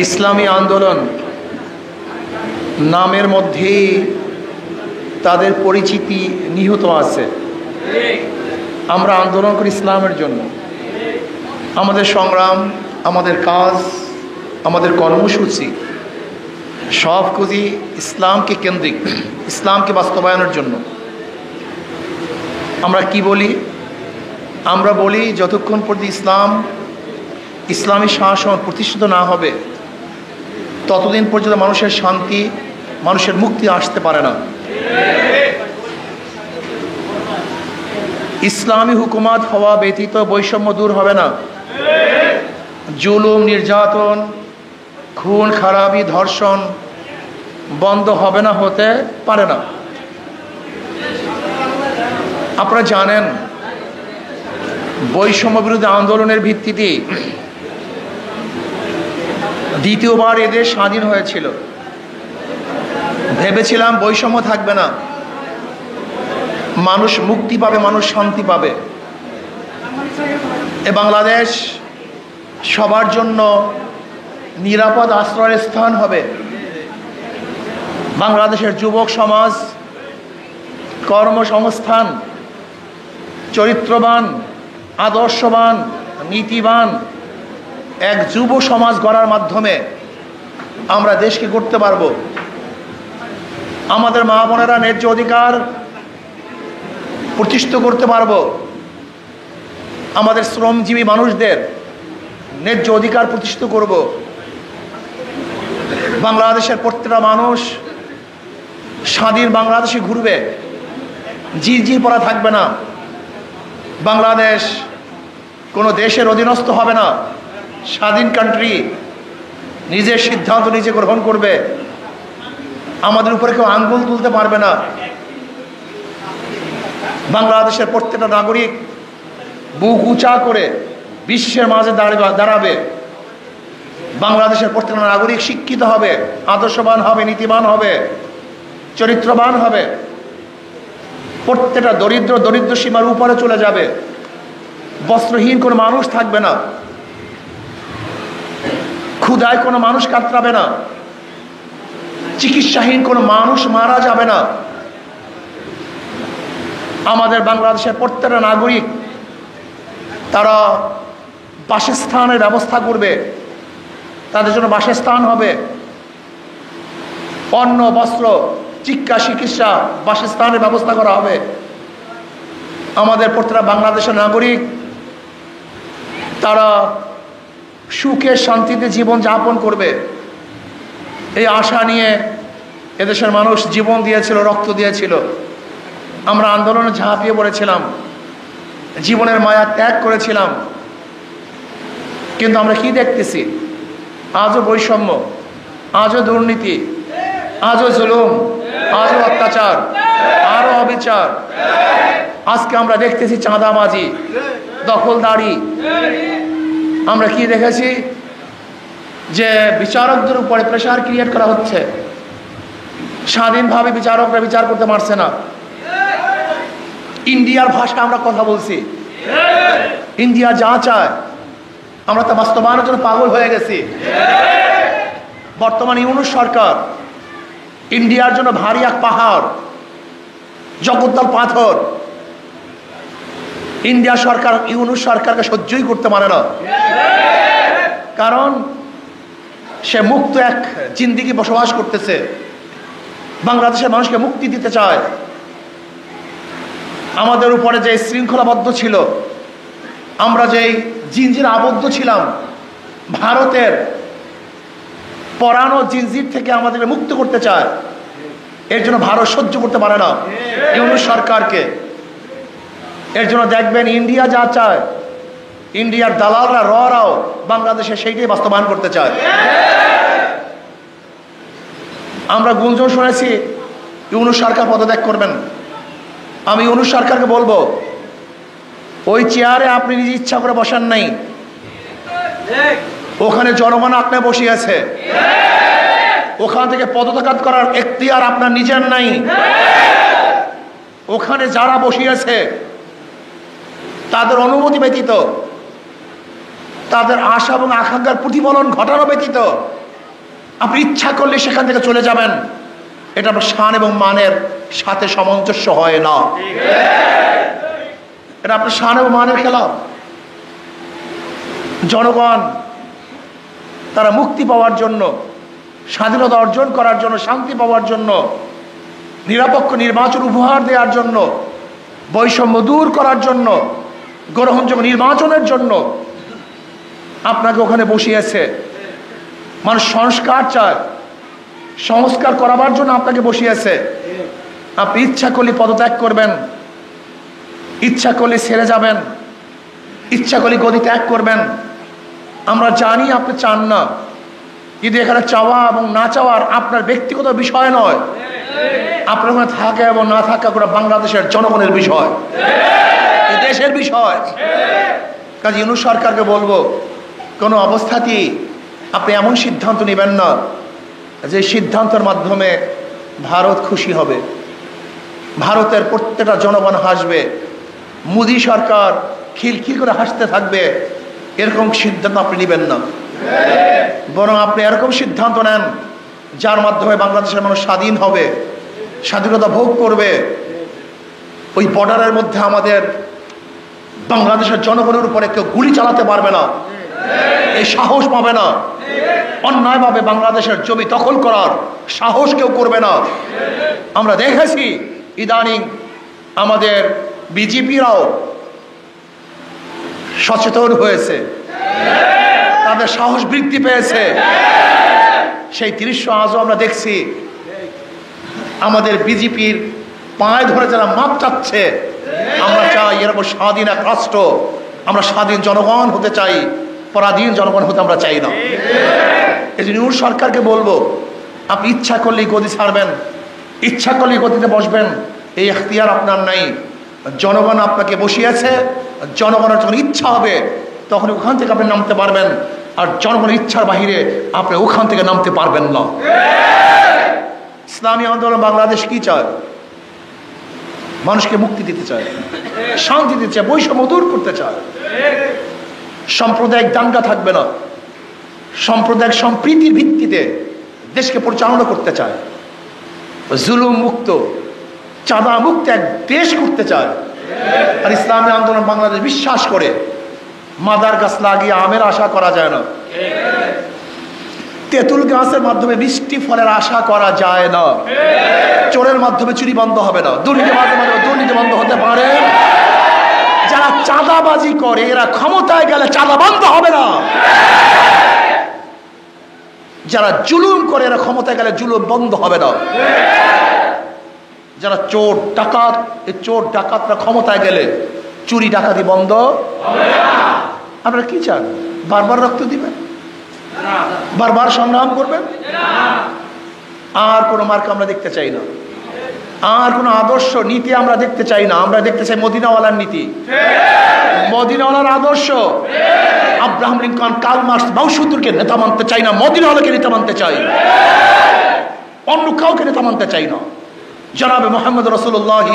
ইসলামী আন্দোলন নামের মধ্যেই তাদের পরিচিতি নিহিত আছে। আমরা আন্দোলন করি ইসলামের জন্য। আমাদের সংগ্রাম, আমাদের কাজ, আমাদের কর্মসূচি সব কিছুই ইসলামকে কেন্দ্রিক, ইসলামকে বাস্তবায়নের জন্য। আমরা কি বলি? আমরা বলি যতক্ষণ পর্যন্ত ইসলামী শাসন প্রতিষ্ঠিত না হবে ততদিন পর্যন্ত মানুষের শান্তি, মানুষের মুক্তি আসতে পারে না। ইসলামী হুকুমত হওয়া ব্যতীত বৈষম্য দূর হবে না, জুলুম, নির্যাতন, খুন খারাপি, ধর্ষণ বন্ধ হবে না, হতে পারে না। আপনারা জানেন বৈষম্য বিরোধী আন্দোলনের ভিত্তিতে দ্বিতীয়বার এদেশ স্বাধীন হয়েছিল। ভেবেছিলাম বৈষম্য থাকবে না, মানুষ মুক্তি পাবে, মানুষ শান্তি পাবে, এ বাংলাদেশ সবার জন্য নিরাপদ আশ্রয়ের স্থান হবে। বাংলাদেশের যুবক সমাজ কর্মসংস্থান, চরিত্রবান, আদর্শবান, নীতিবান এক যুব সমাজ গড়ার মাধ্যমে আমরা দেশকে গড়তে পারব। আমাদের মা বোনেরা ন্যায্য অধিকার প্রতিষ্ঠিত করতে পারব। আমাদের শ্রমজীবী মানুষদের ন্যায্য অধিকার প্রতিষ্ঠিত করব। বাংলাদেশের প্রত্যেকটা মানুষ স্বাধীন বাংলাদেশে ঘুরবে, জির পড়া থাকবে না। বাংলাদেশ কোনো দেশের অধীনস্থ হবে না, স্বাধীন কান্ট্রি, নিজের সিদ্ধান্ত নিজে গ্রহণ করবে। আমাদের উপরে কেউ আঙ্গুল তুলতে পারবে না। বাংলাদেশের প্রত্যেকটা নাগরিক বুক উঁচা করে বিশ্বের মাঝে দাঁড়াবে। বাংলাদেশের প্রত্যেকটা নাগরিক শিক্ষিত হবে, আদর্শবান হবে, নীতিবান হবে, চরিত্রবান হবে। প্রত্যেকটা দরিদ্র সীমার উপরে চলে যাবে। বস্ত্রহীন কোনো মানুষ থাকবে না, ক্ষুধায় কোনো মানুষ কাতরাবে না, চিকিৎসাহীন কোনো মানুষ মারা যাবে না। আমাদের বাংলাদেশের প্রত্যেকটা নাগরিক তারা বাসস্থানের ব্যবস্থা করবে, তাদের জন্য বাসস্থান হবে, অন্ন, বস্ত্র, চিকিৎসা, বাসস্থানের ব্যবস্থা করা হবে। আমাদের প্রত্যেকটা বাংলাদেশের নাগরিক তারা সুখে শান্তিতে জীবন যাপন করবে, এই আশা নিয়ে এদেশের মানুষ জীবন দিয়েছিল, রক্ত দিয়েছিল। আমরা আন্দোলনে ঝাঁপিয়ে পড়েছিলাম, জীবনের মায়া ত্যাগ করেছিলাম। কিন্তু আমরা কি দেখতেছি? আজও বৈষম্য, আজও দুর্নীতি, আজও জুলুম, আজও অত্যাচার, আরও অবিচার। আজকে আমরা দেখতেছি চাঁদাবাজি, দখলদারি। আমরা কি দেখেছি? যে বিচারকদের উপরে প্রেশার ক্রিয়েট করা হচ্ছে, স্বাধীনভাবে বিচারকরা বিচার করতে পারছে না। ইন্ডিয়ার ভাষায় আমরা কথা বলছি, ইন্ডিয়া যা চায় আমরা তা বাস্তবায়নের জন্য পাগল হয়ে গেছি। বর্তমান ইউনূস সরকার ইন্ডিয়ার জন্য ভারী এক পাহাড়, জগদ্দল পাথর। ইন্ডিয়া সরকার ইউনূস সরকারকে সহ্যই করতে পারে না, কারণ সে মুক্ত এক জিন্দেগি বসবাস করতেছে, বাংলাদেশের মানুষকে মুক্তি দিতে চায়। আমাদের উপরে যে শৃঙ্খলাবদ্ধ ছিল, আমরা যেই জিনজির আবদ্ধ ছিলাম, ভারতের পরানো জিনজির থেকে আমাদেরকে মুক্ত করতে চায়। এর জন্য ভারত সহ্য করতে পারে না ইউনূস সরকারকে। এর জন্য দেখবেন ইন্ডিয়া যা চায়, ইন্ডিয়ার দালালরা রাও বাংলাদেশে সেইটাই বাস্তবায়ন করতে চায়। আমরা গুঞ্জন শুনেছি ইউনূস সরকার পদত্যাগ করবেন। আমি ইউনূস সরকারকে বলবো, ওই চেয়ারে আপনি নিজে ইচ্ছা করে বসান নাই, ওখানে জনগণ আপনার বসিয়েছে। ওখান থেকে পদত্যাগ করার এখতিয়ার আপনার নিজের নাই। ওখানে যারা বসিয়েছে তাদের অনুমতি ব্যতীত, তাদের আশা এবং আকাঙ্ক্ষার প্রতিফলন ঘটানো ব্যতীত আপনি ইচ্ছা করলে সেখান থেকে চলে যাবেন, এটা আপনার শান এবং মানের সাথে সামঞ্জস্য হয় না। এটা আপনার শান এবং মানের খেলাফ। জনগণ তারা মুক্তি পাওয়ার জন্য, স্বাধীনতা অর্জন করার জন্য, শান্তি পাওয়ার জন্য, নিরপেক্ষ নির্বাচন উপহার দেওয়ার জন্য, বৈষম্য দূর করার জন্য, গ্রহণযোগ্য নির্বাচনের জন্য আপনাকে ওখানে বসিয়েছে। মানুষ সংস্কার চায়, সংস্কার করাবার জন্য আপনাকে বসিয়েছে। আপনি ইচ্ছা করলে পদত্যাগ করবেন, ইচ্ছা করলে ছেড়ে যাবেন, ইচ্ছা করলে গদি ত্যাগ করবেন। আমরা জানি আপনি চান না, কিন্তু এখানে চাওয়া এবং না চাওয়ার আপনার ব্যক্তিগত বিষয় নয়। আপনার ওখানে থাকা এবং না থাকা করে বাংলাদেশের জনগণের বিষয়, দেশের বিষয়। কাজে ইউনূস সরকারকে বলবো, কোনো অবস্থাতেই আপনি এমন সিদ্ধান্ত নেবেন না যে সিদ্ধান্তের মাধ্যমে ভারত খুশি হবে, ভারতের প্রত্যেকটা জনগণ হাসবে, মোদী সরকার খিলখিল করে হাসতে থাকবে। এরকম সিদ্ধান্ত আপনি নেবেন না, বরং আপনি এরকম সিদ্ধান্ত নেন যার মাধ্যমে বাংলাদেশের মানুষ স্বাধীন হবে, স্বাধীনতা ভোগ করবে। ওই বর্ডারের মধ্যে আমাদের বাংলাদেশের জনগণের উপরে কেউ গুলি চালাতে পারবে না, এই সাহস পাবে না। অন্যায়ভাবে বাংলাদেশের জমি দখল করার সাহস কেউ করবে না। আমরা দেখেছি ইদানিং আমাদের বিজেপিরাও সচেতন হয়েছে, তাদের সাহস বৃদ্ধি পেয়েছে। সেই দৃশ্য আজও আমরা দেখছি। আমাদের বিজেপির পায়ে ধরে যারা মাপ চাচ্ছে, আমরা চাই এরকম স্বাধীন এক রাষ্ট্র, আমরা স্বাধীন জনগণ হতে চাই, পরাধীন জনগণ হতে আমরা চাই না। এই জন্য ইউনূস সরকারকে বলবো, আপনি ইচ্ছা করলেই গদি ছাড়বেন, ইচ্ছা করলেই গদিতে বসবেন, এই এখতিয়ার আপনার নাই। জনগণ আপনাকে বসিয়েছে, জনগণের যখন ইচ্ছা হবে তখন ওখান থেকে আপনি নামতে পারবেন, আর জনগণের ইচ্ছার বাহিরে আপনি ওখান থেকে নামতে পারবেন না। ইসলামী আন্দোলন বাংলাদেশ কি চায়? মানুষকে মুক্তি দিতে চায়, শান্তি দিতে চায়, বৈষম্য দূর করতে চায়। সাম্প্রদায়িক দাঙ্গা থাকবে না, সাম্প্রদায়িক সম্প্রীতির ভিত্তিতে দেশকে পরিচালনা করতে চায়, জুলুম মুক্ত, চাঁদা মুক্ত এক দেশ করতে চায়। আর ইসলামী আন্দোলন বাংলাদেশ বিশ্বাস করে মাদার গাছ লাগিয়ে আমের আশা করা যায় না, তেঁতুল গাছের মাধ্যমে মিষ্টি ফলের আশা করা যায় না, চোরের মাধ্যমে চুরি বন্ধ হবে না, দুর্নীতির মাধ্যমে দুর্নীতি বন্ধ হতে পারে। যারা চাঁদাবাজি করে এরা ক্ষমতায় গেলে চাঁদা বন্ধ হবে না, যারা জুলুম করে এরা ক্ষমতায় গেলে জুলুম বন্ধ হবে না। যারা চোর ডাকাত, এই চোর ডাকাতরা ক্ষমতায় গেলে চুরি ডাকাতি বন্ধ হবে না। আপনারা কি চান? বারবার রক্ত দিবেন, বারবার সংগ্রাম করবেন? আর কোনো মার্ক আমরা দেখতে চাই না, আর কোনো আদর্শ নীতি আমরা দেখতে চাই না। আমরা দেখতে চাই মদিনাওয়ালার নীতি, মদিনাওয়ালার আদর্শ। আব্রাহাম লিঙ্কন, কার্ল মার্কস, মাওসুদুরকে নেতা মানতে চাই না, মদিনাওয়ালাকে নেতা মানতে চাই, অন্য কাউকে নেতা মানতে চাই না। জনাবে মুহাম্মদ রাসূলুল্লাহ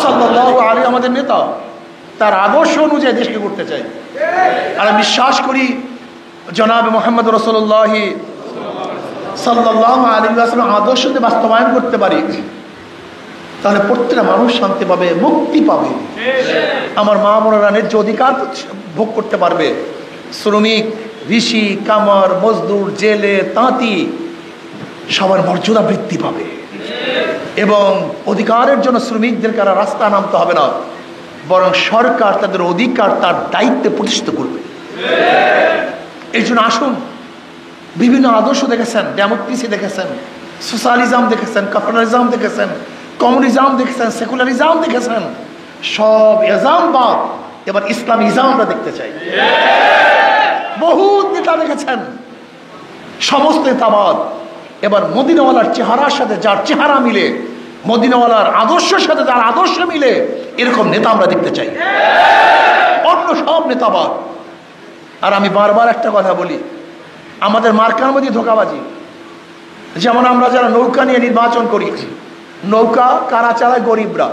সাল্লাল্লাহু আলাইহি আমাদের নেতা, তার আদর্শ অনুযায়ী দেশকে করতে চাই। আর বিশ্বাস করি জনাবে মুহাম্মদ রাসূলুল্লাহ সাল্লাল্লাহু আলাইহি ওয়াসাল্লাম আদর্শকে বাস্তবায়ন করতে পারি, তাহলে প্রত্যেকটা মানুষ শান্তি পাবে, মুক্তি পাবে। আমার মা বোনেরা ন্যায্য অধিকার ভোগ করতে পারবে। শ্রমিক, ঋষি, কামার, মজদুর, জেলে, তাঁতি সবার মর্যাদা বৃদ্ধি পাবে। এবং অধিকারের জন্য শ্রমিকদের কারা রাস্তা নামতে হবে না, বরং সরকার তাদের অধিকার তার দায়িত্বে প্রতিষ্ঠিত করবে। এই জন্য আসুন, বিভিন্ন আদর্শ দেখেছেন, ডেমোক্রেসি দেখেছেন, সোশ্যালিজম দেখেছেন, ক্যাপিটালিজম দেখেছেন, কমিউনিজম দেখেছেন, সেকুলারিজম দেখেছেন, সব ইসলাম বাদ, এবার ইসলামী ইসলাম আমরা দেখতে চাই। বহু নেতা দেখেছেন, সমস্ত নেতাবাদ। এবার মদিনাওয়ালার চেহারার সাথে যার চেহারা মিলে, মদিনাওয়ালার আদর্শের সাথে যার আদর্শ মিলে, এরকম নেতা আমরা দেখতে চাই, অন্য সব নেতাবাদ। আর আমি বারবার একটা কথা বলি, আমাদের মার্কার মধ্যে ধোঁকাবাজি। যেমন আমরা যারা নৌকা নিয়ে নির্বাচন করি, নৌকা কারা চালায়? গরিবরা,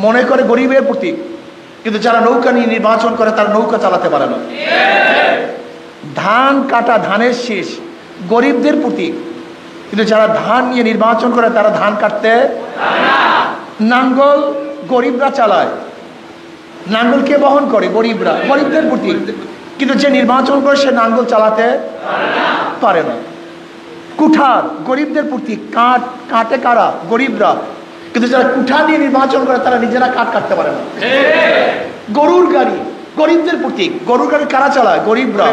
মনে করে গরিবের প্রতীক, কিন্তু যারা নৌকা নিয়ে নির্বাচন করে তারা নৌকা চালাতে পারে না। ধান কাটা, ধানের শীষ গরিবদের প্রতীক, কিন্তু যারা ধান নিয়ে নির্বাচন করে তারা ধান কাটতে, নাঙ্গল গরিবরা চালায়, নাঙ্গল কে বহন করে? গরিবরা, গরিবদের প্রতীক, কিন্তু যে নির্বাচন করে সে নাঙ্গল চালাতে পারে না। কুঠার গরিবদের প্রতীক, কাটে কারা? গরিবরা, কিন্তু যারা কুঠার নিয়ে নির্বাচন করে তারা নিজেরা কাঠ কাটতে পারে না। গরুর গাড়ি গরিবদের প্রতীক, গরুর গাড়ি কারা চালায়? গরিবরা,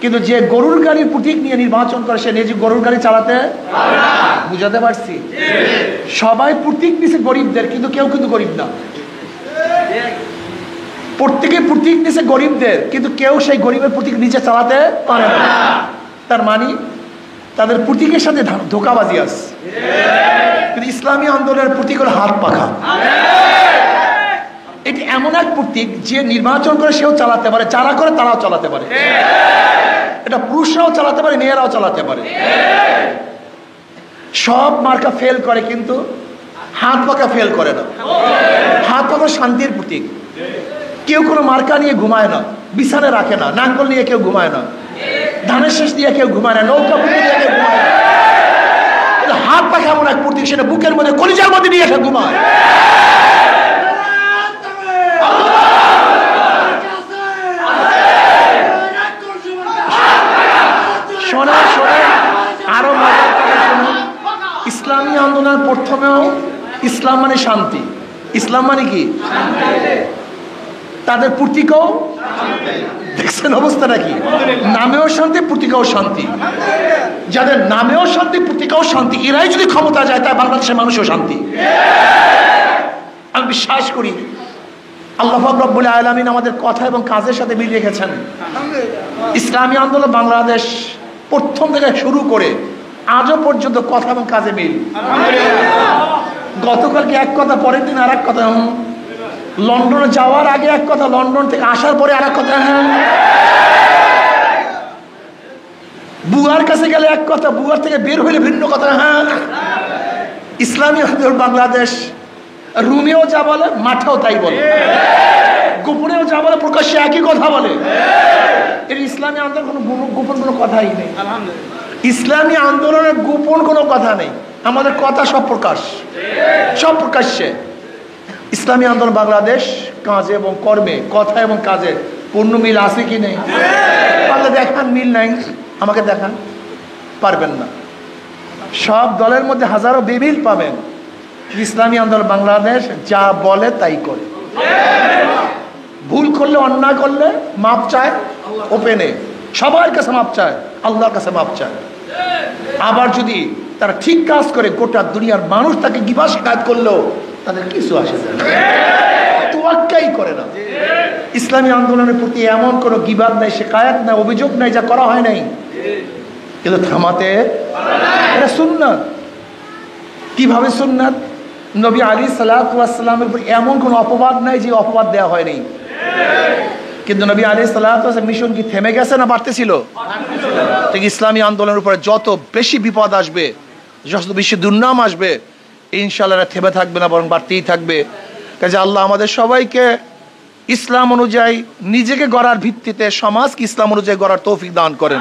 কিন্তু যে গরুর গাড়ির প্রতীক নিয়ে নির্বাচন করে সে নিজে গরুর গাড়ি চালাতে, বুঝাতে পারছি? সবাই প্রতীক নিছে গরিবদের, কিন্তু কেউ কিন্তু গরিব না। প্রত্যেকে প্রতীক নিছে গরিবদের, কিন্তু কেউ সেই গরিবের প্রতীক নিচে চালাতে পারে না। তার মানে তাদের প্রতীকের সাথে ধোঁকাবাজি আছে। কিন্তু ইসলামী আন্দোলনের প্রতীক হলো হাত পাখা। এটি এমন এক প্রতীক যে নির্বাচন করে সেও চালাতে পারে, যারা করে তারাও চালাতে পারে। এটা পুরুষরাও চালাতে পারে, মেয়েরাও চালাতে পারে। সব মার্কা ফেল করে, কিন্তু হাত পাখা ফেল করে না। হাত পাখা শান্তির প্রতীক। কেউ কোনো মার্কা নিয়ে ঘুমায় না, বিছানে রাখে না, নাঙ্গল নিয়ে কেউ ঘুমায় না, ধানের শেষ দিয়ে কেউ ঘুমায় না, নৌকা দিয়ে কেউ ঘুমায় না। হাত পাখা এমন এক প্রতীক, সেটা বুকের মধ্যে, কলিজার মধ্যে নিয়ে এসে ঘুমায়। শোনা শোনা আরো মজার কথা শুনুন। ইসলামী আন্দোলন প্রথমেও ইসলাম মানে শান্তি। ইসলাম মানে কি? তাদের প্রতীকও দেখছেন অবস্থাটা কি? নামেও শান্তি, প্রতীকও শান্তি। যাদের নামেও শান্তি, প্রতীকও শান্তি, এরাই যদি ক্ষমতা যায় তাই বাংলাদেশের মানুষও শান্তি। আমি বিশ্বাস করি আল্লাহ রাব্বুল আলামিন আমাদের কথা এবং কাজের সাথে মিল রেখেছেন। ইসলামী আন্দোলন বাংলাদেশ প্রথম থেকে শুরু করে আজও পর্যন্ত কথা এবং কাজে মিল। গতকালকে এক কথা, পরের দিন আর এক কথা। লন্ডনে যাওয়ার আগে এক কথা, লন্ডন থেকে আসার পরে আর এক কথা। বুয়ার কাছে গেলে এক কথা, বুয়ার থেকে বের হইলে ভিন্ন কথা। ইসলামী আন্দোলন বাংলাদেশ রুমেও যা বলে, মাঠেও তাই বলে, গোপনেও যা বলে, প্রকাশ্যে একই কথা বলে। এর ইসলামী আন্দোলন কোনো গোপন কোনো কথাই নেই। ইসলামী আন্দোলনের গোপন কোনো কথা নেই। আমাদের কথা সব প্রকাশ, সব প্রকাশ্যে। ইসলামী আন্দোলন বাংলাদেশ কাজে এবং কর্মে, কথা এবং কাজে পূর্ণ মিল আছে কি নেই? পারলে দেখান, মিল নাই আমাকে দেখান। পারবেন না। সব দলের মধ্যে হাজারো বেমিল পাবেন। ইসলামী আন্দোলন বাংলাদেশ যা বলে তাই করে। ভুল করলে, অন্যায় করলে মাপ চায় ওপেনে, সবার কাছে মাপ চায়, আল্লাহর কাছে মাপ চায়। আবার যদি তারা ঠিক কাজ করে, গোটা দুনিয়ার মানুষ তাকে গিবত শিকায়ত করলেও তাদের কিছু আসে যায় না, তোয়াক্কাই করে না। ইসলামী আন্দোলনের প্রতি এমন কোনো গিবত নাই, শিকায়ত নাই, অভিযোগ নাই যা করা হয় নাই, কিন্তু থামাতে এটা সুন্নাত। কিভাবে সুন্নাত? নবী আলাইহিস সালাতু ওয়াস সালামের উপর এমন কোনো অপবাদ নাই যে অপবাদ দেওয়া হয়নি। কিন্তু নবী আলাইহিস সালাতু ওয়াস সালাম মিশন কি থেমে গেছে না বাড়তেছিল? ঠিক ইসলামী আন্দোলনের উপরে যত বেশি বিপদ আসবে, যত বেশি দুর্নাম আসবে, ইনশাআল্লাহ থেমে থাকবে না, বরং বাড়তেই থাকবে। কাজে আল্লাহ আমাদের সবাইকে ইসলাম অনুযায়ী নিজেকে গড়ার ভিত্তিতে সমাজকে ইসলাম অনুযায়ী গড়ার তৌফিক দান করেন।